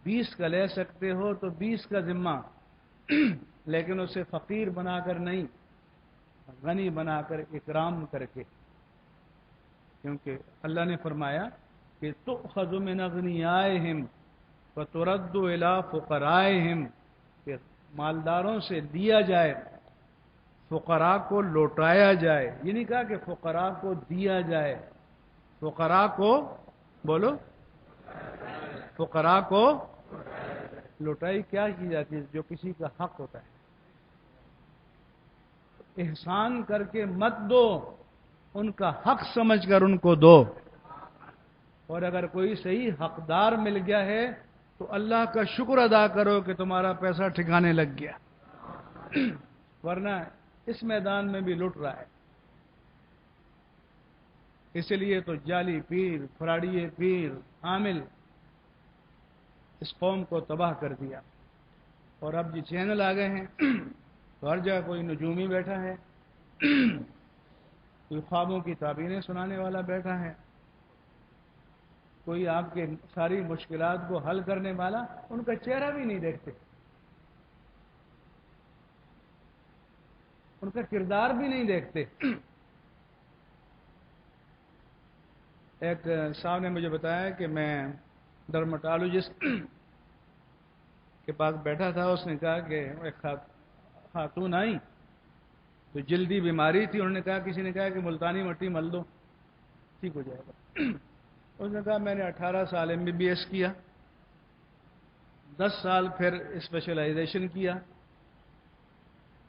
20 کا لے سکتے ہو تو 20 کا ذمہ، لیکن اسے فقیر بنا کر نہیں، غنی بنا کر، اکرام کر کے. کیونکہ اللہ نے فرمایا کہ تؤخذ من اغنیائہم وترد الی فقرائہم، کہ مالداروں سے لیا جائے، فقراء کو لوٹایا جائے. یہ نہیں کہا کہ فقراء کو دیا جائے، فقراء کو بولو، فقراء کو لوٹائی کیا کی جاتی ہے؟ جو کسی کا حق ہوتا ہے. احسان کر کے مت دو، ان کا حق سمجھ کر ان کو دو. اور اگر کوئی صحیح حقدار مل گیا ہے تو اللہ کا شکر ادا کرو کہ تمہارا پیسہ ٹھکانے لگ گیا، ورنہ اس میدان میں بھی لٹ رہا ہے. اس لیے تو جعلی پیر، فراڈی پیر، عامل اس قوم کو تباہ کر دیا. اور اب یہ چینل آ گئے ہیں تو ہر جگہ کوئی نجومی بیٹھا ہے، کوئی خوابوں کی تعبیریں سنانے والا بیٹھا ہے، کوئی آپ کے ساری مشکلات کو حل کرنے والا. ان کا چہرہ بھی نہیں دیکھتے، ان کا کردار بھی نہیں دیکھتے. ایک صاحب نے مجھے بتایا کہ میں ڈرمٹالوجسٹ کے پاس بیٹھا تھا. اس نے کہا کہ ایک خاتون آئی تو جلدی بیماری تھی، انہوں نے کہا، کسی نے کہا کہ ملتانی مٹی مل دو ٹھیک ہو جائے گا۔ اس نے کہا میں نے 18 سال MBBS کیا، 10 سال پھر اسپیشلائزیشن کیا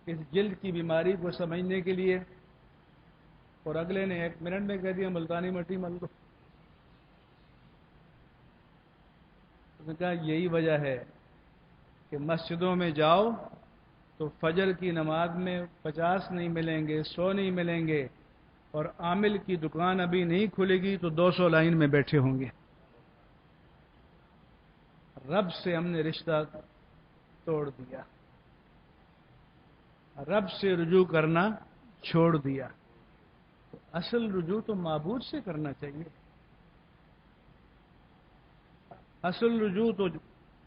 اس جلد کی بیماری کو سمجھنے کے لیے، اور اگلے نے 1 منٹ میں کہہ دیا ملتانی مٹی مل دو۔ اس نے کہا یہی وجہ ہے کہ مسجدوں میں جاؤ تو فجر کی نماز میں 50 نہیں ملیں گے، 100 نہیں ملیں گے، اور عامل کی دکان ابھی نہیں کھلے گی تو 200 لائن میں بیٹھے ہوں گے۔ رب سے ہم نے رشتہ توڑ دیا، رب سے رجوع کرنا چھوڑ دیا۔ تو اصل رجوع تو معبود سے کرنا چاہیے، اصل رجوع تو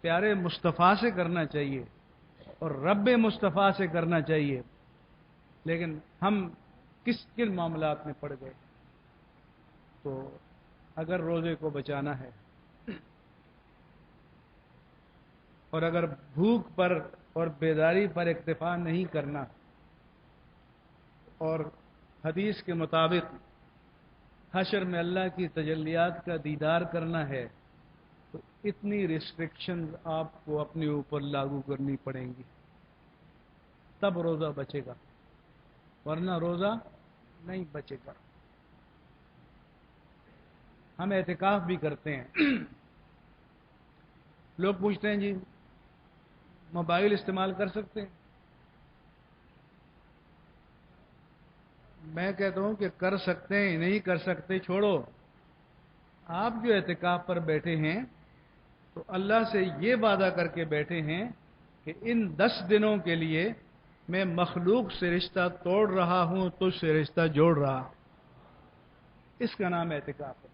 پیارے مصطفیٰ سے کرنا چاہیے اور رب مصطفیٰ سے کرنا چاہیے۔ لیکن ہم کن معاملات میں پڑ گئے؟ تو اگر روزے کو بچانا ہے اور اگر بھوک پر اور بیداری پر اکتفا نہیں کرنا اور حدیث کے مطابق حشر میں اللہ کی تجلیات کا دیدار کرنا ہے تو اتنی ریسٹرکشنز آپ کو اپنے اوپر لاگو کرنی پڑیں گی، تب روزہ بچے گا، ورنہ روزہ نہیں بچے گا۔ ہم اعتکاف بھی کرتے ہیں، لوگ پوچھتے ہیں جی موبائل استعمال کر سکتے ہیں؟ میں کہتا ہوں کہ کر سکتے ہیں، نہیں کر سکتے چھوڑو۔ آپ جو اعتکاف پر بیٹھے ہیں تو اللہ سے یہ وعدہ کر کے بیٹھے ہیں کہ ان 10 دنوں کے لیے میں مخلوق سے رشتہ توڑ رہا ہوں، تجھ سے رشتہ جوڑ رہا ہوں۔ اس کا نام اعتکاف ہے۔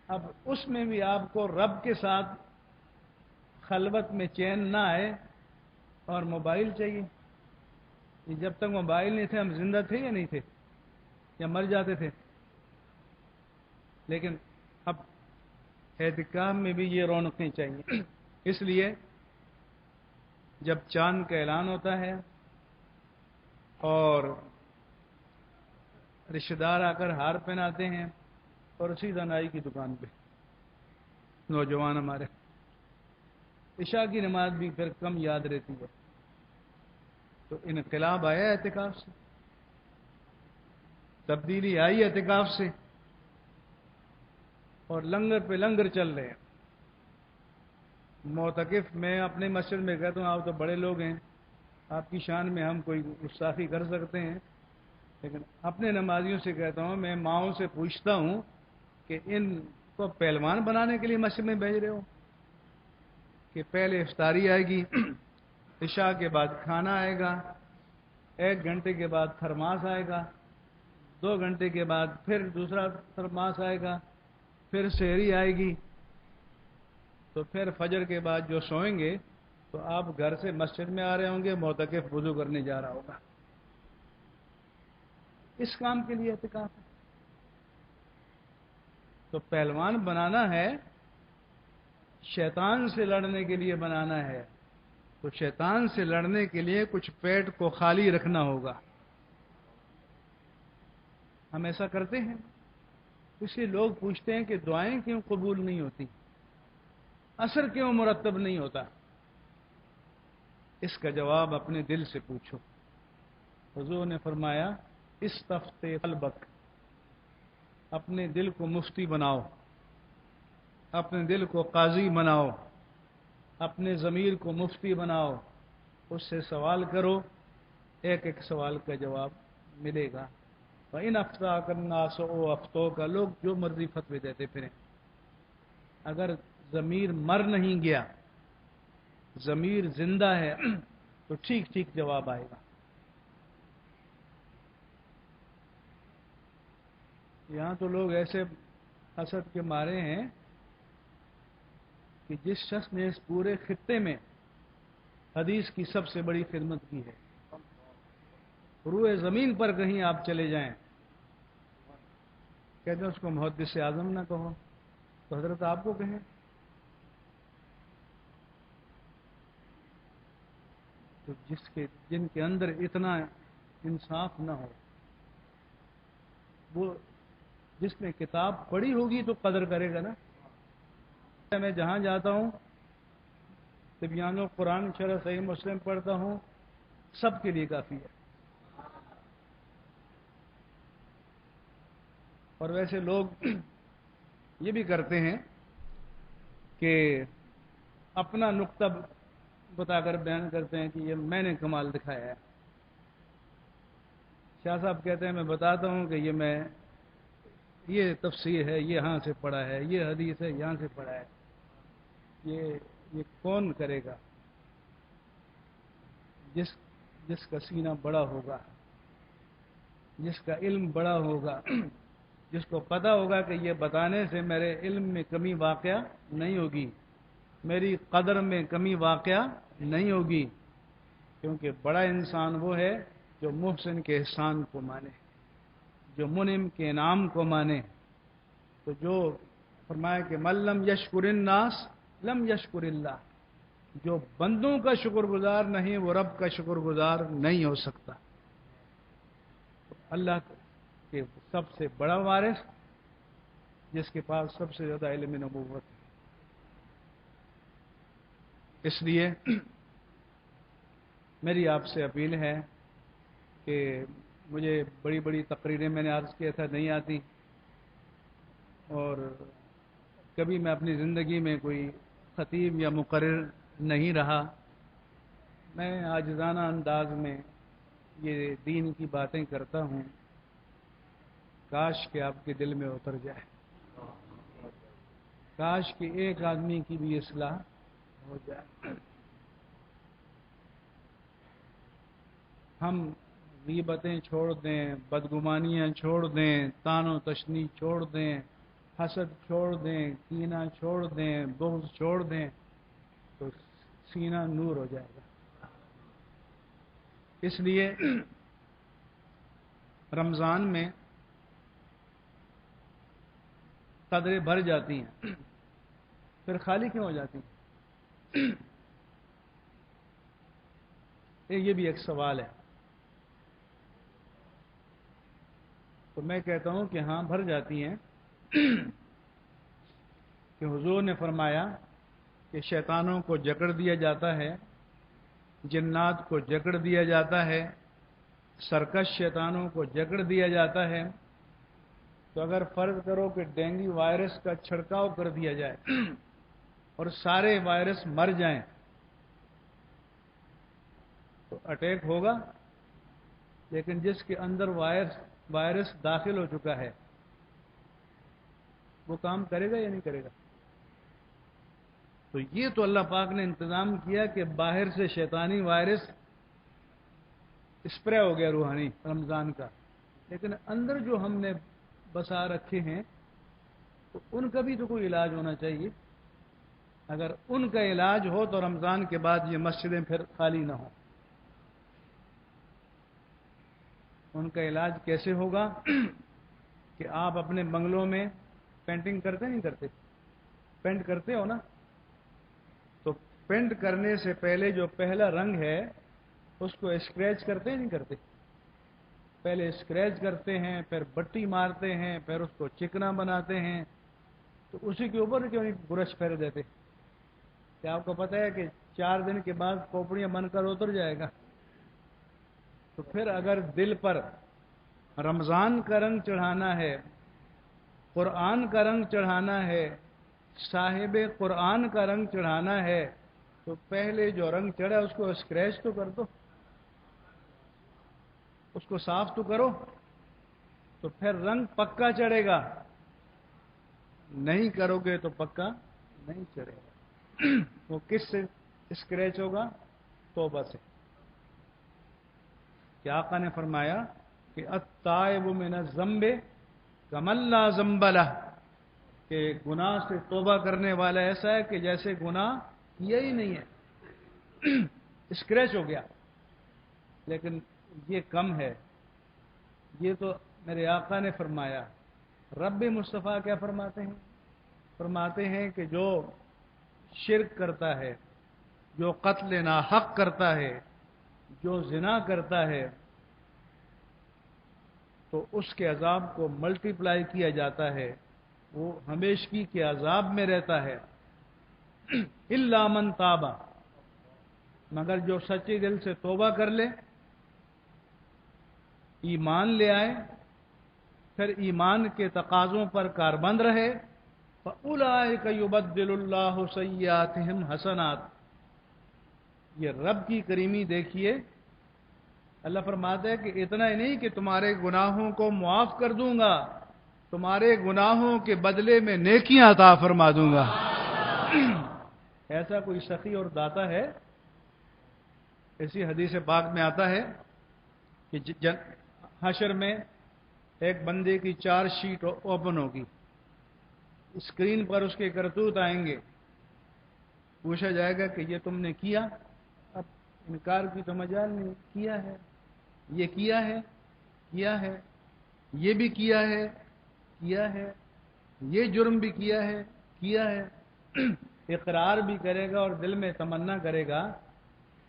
اب اس میں بھی آپ کو رب کے ساتھ خلوت میں چین نہ آئے اور موبائل چاہیے۔ جب تک موبائل نہیں تھے ہم زندہ تھے یا نہیں تھے، یا مر جاتے تھے؟ لیکن اب اعتکاف میں بھی یہ رونقیں چاہیے۔ اس لیے جب چاند کا اعلان ہوتا ہے اور رشتہ دار آ کر ہار پہناتے ہیں اور سیدھا نائی کی دکان پہ نوجوان ہمارے، عشاء کی نماز بھی پھر کم یاد رہتی ہے۔ تو انقلاب آیا اعتکاف سے، تبدیلی آئی اعتکاف سے، اور لنگر پہ لنگر چل رہے ہیں۔ معتکف میں اپنے مسجد میں کہتا ہوں آپ تو بڑے لوگ ہیں، آپ کی شان میں ہم کوئی گستاخی کر سکتے ہیں، لیکن اپنے نمازیوں سے کہتا ہوں، میں ماؤں سے پوچھتا ہوں کہ ان کو پہلوان بنانے کے لیے مسجد میں بھیج رہے ہو کہ پہلے افطاری آئے گی، عشاء کے بعد کھانا آئے گا، 1 گھنٹے کے بعد تھرماس آئے گا، 2 گھنٹے کے بعد پھر دوسرا تھرماس آئے گا، پھر سحری آئے گی، تو پھر فجر کے بعد جو سوئیں گے تو آپ گھر سے مسجد میں آ رہے ہوں گے، معتکف وضو کرنے جا رہا ہوگا۔ اس کام کے لیے اعتکاف ہے۔ تو پہلوان بنانا ہے، شیطان سے لڑنے کے لیے بنانا ہے، تو شیطان سے لڑنے کے لیے کچھ پیٹ کو خالی رکھنا ہوگا۔ ہم ایسا کرتے ہیں؟ اسی لوگ پوچھتے ہیں کہ دعائیں کیوں قبول نہیں ہوتی، اثر کیوں مرتب نہیں ہوتا؟ اس کا جواب اپنے دل سے پوچھو۔ حضور نے فرمایا استفتے قلبک، اپنے دل کو مفتی بناؤ، اپنے دل کو قاضی بناؤ، اپنے ضمیر کو مفتی بناؤ، اس سے سوال کرو، ایک ایک سوال کا جواب ملے گا۔ وَإِنْ أَفْتَاكَ النَّاسُ أَوْ أَفْتَوْكَ، لوگ جو مرضی فتوے دیتے پھریں، اگر ضمیر مر نہیں گیا، ضمیر زندہ ہے تو ٹھیک ٹھیک جواب آئے گا۔ یہاں تو لوگ ایسے حسد کے مارے ہیں کہ جس شخص نے اس پورے خطے میں حدیث کی سب سے بڑی خدمت کی ہے، روئے زمین پر کہیں آپ چلے جائیں، کہتے ہیں اس کو محدث اعظم نہ کہو تو حضرت آپ کو کہیں۔ تو جن کے اندر اتنا انصاف نہ ہو. وہ جس نے کتاب پڑھی ہوگی تو قدر کرے گا نا. میں جہاں جاتا ہوں تبیان القرآن شرح صحیح مسلم پڑھتا ہوں، سب کے لیے کافی ہے. اور ویسے لوگ یہ بھی کرتے ہیں کہ اپنا نقطہ بتا کر بیان کرتے ہیں کہ یہ میں نے کمال دکھایا ہے. شاہ صاحب کہتے ہیں میں بتاتا ہوں کہ یہ تفسیر ہے، یہ یہاں سے پڑھا ہے، یہ حدیث ہے یہاں سے پڑھا ہے. یہ کون کرے گا؟ جس کا سینہ بڑا ہوگا، جس کا علم بڑا ہوگا، جس کو پتا ہوگا کہ یہ بتانے سے میرے علم میں کمی واقع نہیں ہوگی، میری قدر میں کمی واقع نہیں ہوگی. کیونکہ بڑا انسان وہ ہے جو محسن کے احسان کو مانے، جو منعم کے انعام کو مانے. تو جو فرمایا کہ من لم یشکر الناس لم یشکر اللہ، جو بندوں کا شکر گزار نہیں وہ رب کا شکر گزار نہیں ہو سکتا. اللہ کے سب سے بڑا وارث جس کے پاس سب سے زیادہ علم نبوت ہے. اس لیے میری آپ سے اپیل ہے کہ مجھے بڑی بڑی تقریریں میں نے عرض کیا تھا نہیں آتی، اور کبھی میں اپنی زندگی میں کوئی خطیب یا مقرر نہیں رہا. میں عاجزانہ انداز میں یہ دین کی باتیں کرتا ہوں. کاش کہ آپ کے دل میں اتر جائے، کاش کہ ایک آدمی کی بھی اصلاح ہو جائے. ہم غیبتیں چھوڑ دیں، بدگمانیاں چھوڑ دیں، طعن و تشنیع چھوڑ دیں، حسد چھوڑ دیں، کینہ چھوڑ دیں، بغض چھوڑ دیں تو سینہ نور ہو جائے گا. اس لیے رمضان میں قدریں بھر جاتی ہیں، پھر خالی کیوں ہو جاتی ہیں؟ یہ بھی ایک سوال ہے. تو میں کہتا ہوں کہ ہاں بھر جاتی ہیں، کہ حضور نے فرمایا کہ شیطانوں کو جکڑ دیا جاتا ہے، جنات کو جکڑ دیا جاتا ہے، سرکش شیطانوں کو جکڑ دیا جاتا ہے. تو اگر فرض کرو کہ ڈینگی وائرس کا چھڑکاؤ کر دیا جائے اور سارے وائرس مر جائیں تو اٹیک ہوگا، لیکن جس کے اندر وائرس داخل ہو چکا ہے وہ کام کرے گا یا نہیں کرے گا؟ تو یہ تو اللہ پاک نے انتظام کیا کہ باہر سے شیطانی وائرس اسپرے ہو گیا روحانی رمضان کا، لیکن اندر جو ہم نے بسا رکھے ہیں تو ان کا بھی تو کوئی علاج ہونا چاہیے. اگر ان کا علاج ہو تو رمضان کے بعد یہ مسجدیں پھر خالی نہ ہوں. ان کا علاج کیسے ہوگا؟ کہ آپ اپنے بنگلوں میں پینٹنگ کرتے نہیں کرتے؟ پینٹ کرتے ہو نا؟ تو پینٹ کرنے سے پہلے جو پہلا رنگ ہے اس کو اسکریچ کرتے نہیں کرتے؟ پہلے اسکریچ کرتے ہیں، پھر بٹی مارتے ہیں، پھر اس کو چکنا بناتے ہیں. تو اسی کے اوپر کیوں نہیں برش پھیر دیتے؟ کیا آپ کو پتہ ہے کہ 4 دن کے بعد کھوپڑیاں بن کر اتر جائے گا؟ تو پھر اگر دل پر رمضان کا رنگ چڑھانا ہے، قرآن کا رنگ چڑھانا ہے، صاحب قرآن کا رنگ چڑھانا ہے، تو پہلے جو رنگ چڑھا اس کو اسکریچ تو کر دو، اس کو صاف تو کرو، تو پھر رنگ پکا چڑھے گا. نہیں کرو گے تو پکا نہیں چڑھے گا. وہ کس سے اسکریچ ہوگا؟ توبہ سے. کہ آقا نے فرمایا کہ التائب من الذنب کمن لا ذنب لہ، کہ گناہ سے توبہ کرنے والا ایسا ہے کہ جیسے گناہ کیا ہی نہیں ہے. اسکریچ ہو گیا، لیکن یہ کم ہے. یہ تو میرے آقا نے فرمایا. رب مصطفیٰ کیا فرماتے ہیں؟ فرماتے ہیں کہ جو شرک کرتا ہے، جو قتل ناحق کرتا ہے، جو زنا کرتا ہے، تو اس کے عذاب کو ملٹیپلائی کیا جاتا ہے، وہ ہمیشگی کے عذاب میں رہتا ہے۔ الا من تابا، مگر جو سچے دل سے توبہ کر لے، ایمان لے آئے، پھر ایمان کے تقاضوں پر کاربند رہے، فَأُولَٰئِكَ يُبَدِّلُ اللَّهُ سَيِّئَاتِهِمْ حَسَنَاتٍ۔ یہ رب کی کریمی دیکھیے، اللہ فرماتا ہے کہ اتنا ہی نہیں کہ تمہارے گناہوں کو معاف کر دوں گا، تمہارے گناہوں کے بدلے میں نیکیاں عطا فرما دوں گا۔ ایسا کوئی سخی اور داتا ہے؟ اسی حدیث پاک میں آتا ہے کہ حشر میں ایک بندے کی 4 شیٹ اوپن ہوگی، اسکرین پر اس کے کرتوت آئیں گے، پوچھا جائے گا کہ یہ تم نے کیا؟ اب انکار کی تو مجال نہیں، کیا ہے، یہ کیا ہے، کیا ہے، یہ بھی کیا ہے، کیا ہے، یہ جرم بھی کیا ہے، کیا ہے، اقرار بھی کرے گا اور دل میں تمنا کرے گا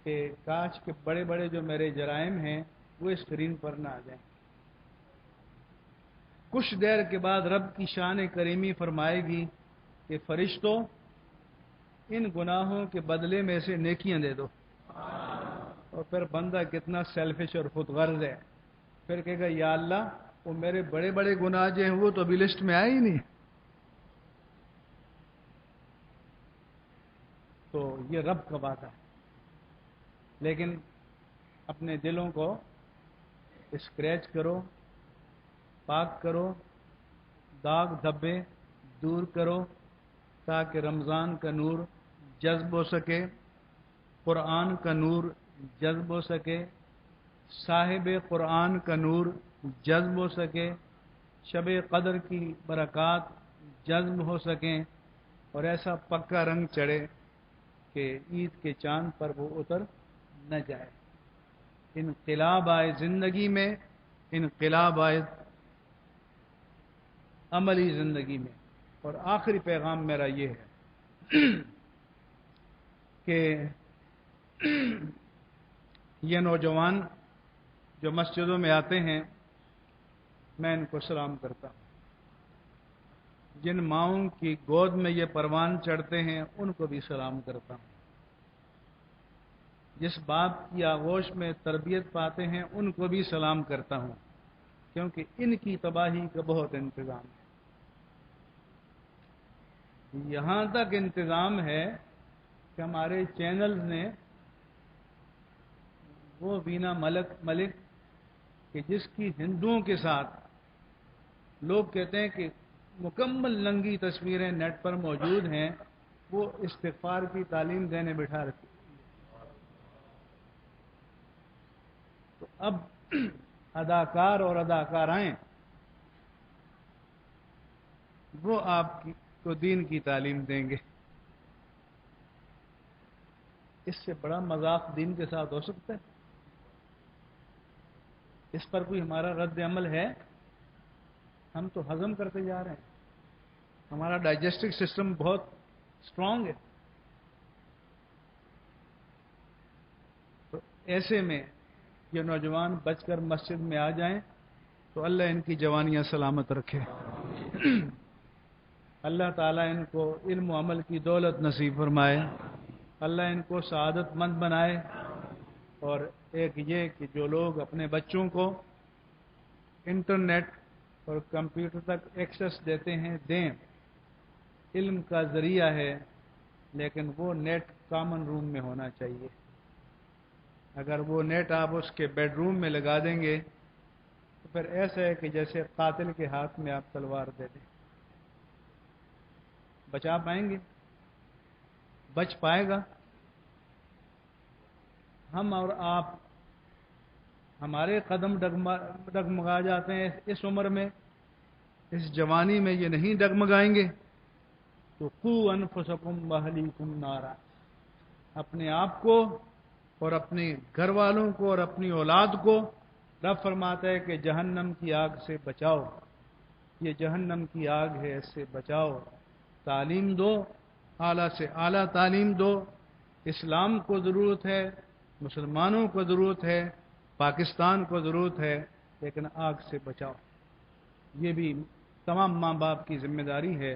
کہ کاش کے بڑے بڑے جو میرے جرائم ہیں وہ اسکرین پر نہ آ جائیں۔ کچھ دیر کے بعد رب کی شان کریمی فرمائے گی کہ فرشتوں، ان گناہوں کے بدلے میں سے نیکیاں دے دو۔ اور پھر بندہ کتنا سیلفش اور خود غرض ہے، پھر کہے گا یا اللہ وہ میرے بڑے بڑے گناہ جو ہیں وہ تو ابھی لسٹ میں آئے ہی نہیں۔ تو یہ رب کا وعدہ ہے، لیکن اپنے دلوں کو اسکریچ کرو، پاک کرو، داغ دھبے دور کرو، تاکہ رمضان کا نور جذب ہو سکے، قرآن کا نور جذب ہو سکے، صاحب قرآن کا نور جذب ہو سکے، شب قدر کی برکات جذب ہو سکیں، اور ایسا پکا رنگ چڑھے کہ عید کے چاند پر وہ اتر نہ جائے۔ انقلاب آئے زندگی میں، انقلاب آئے عملی زندگی میں۔ اور آخری پیغام میرا یہ ہے کہ یہ نوجوان جو مسجدوں میں آتے ہیں، میں ان کو سلام کرتا ہوں۔ جن ماؤں کی گود میں یہ پروان چڑھتے ہیں ان کو بھی سلام کرتا ہوں۔ جس باپ کی آغوش میں تربیت پاتے ہیں ان کو بھی سلام کرتا ہوں، کیونکہ ان کی تباہی کا بہت انتظام ہے۔ یہاں تک انتظام ہے کہ ہمارے چینلز نے وہ وینا ملک کہ جس کی ہندوؤں کے ساتھ لوگ کہتے ہیں کہ مکمل ننگی تصویریں نیٹ پر موجود ہیں، وہ استغفار کی تعلیم دینے بٹھا رکھی۔ تو اب اداکار اور اداکارائیں وہ آپ کو دین کی تعلیم دیں گے۔ اس سے بڑا مذاق دین کے ساتھ ہو سکتا ہے؟ اس پر کوئی ہمارا رد عمل ہے؟ ہم تو ہضم کرتے جا رہے ہیں، ہمارا ڈائجسٹو سسٹم بہت اسٹرانگ ہے۔ تو ایسے میں یہ نوجوان بچ کر مسجد میں آ جائیں تو اللہ ان کی جوانیاں سلامت رکھے۔ اللہ تعالیٰ ان کو علم و عمل کی دولت نصیب فرمائے، اللہ ان کو سعادت مند بنائے۔ اور ایک یہ کہ جو لوگ اپنے بچوں کو انٹرنیٹ اور کمپیوٹر تک ایکسس دیتے ہیں دیں، علم کا ذریعہ ہے، لیکن وہ نیٹ کامن روم میں ہونا چاہیے۔ اگر وہ نیٹ آپ اس کے بیڈ روم میں لگا دیں گے تو پھر ایسا ہے کہ جیسے قاتل کے ہاتھ میں آپ تلوار دے دیں۔ بچا پائیں گے؟ بچ پائے گا؟ ہم اور آپ، ہمارے قدم ڈگمگا جاتے ہیں اس عمر میں، اس جوانی میں یہ نہیں ڈگمگائیں گے۔ تو قوا انفسکم واہلیکم نارا، اپنے آپ کو اور اپنے گھر والوں کو اور اپنی اولاد کو رب فرماتا ہے کہ جہنم کی آگ سے بچاؤ، یہ جہنم کی آگ ہے، اس سے بچاؤ۔ تعلیم دو، اعلیٰ سے اعلیٰ تعلیم دو۔ اسلام کو ضرورت ہے، مسلمانوں کو ضرورت ہے، پاکستان کو ضرورت ہے لیکن آگ سے بچاؤ۔ یہ بھی تمام ماں باپ کی ذمہ داری ہے۔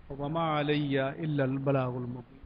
وما علیہ الا البلاغ المبین۔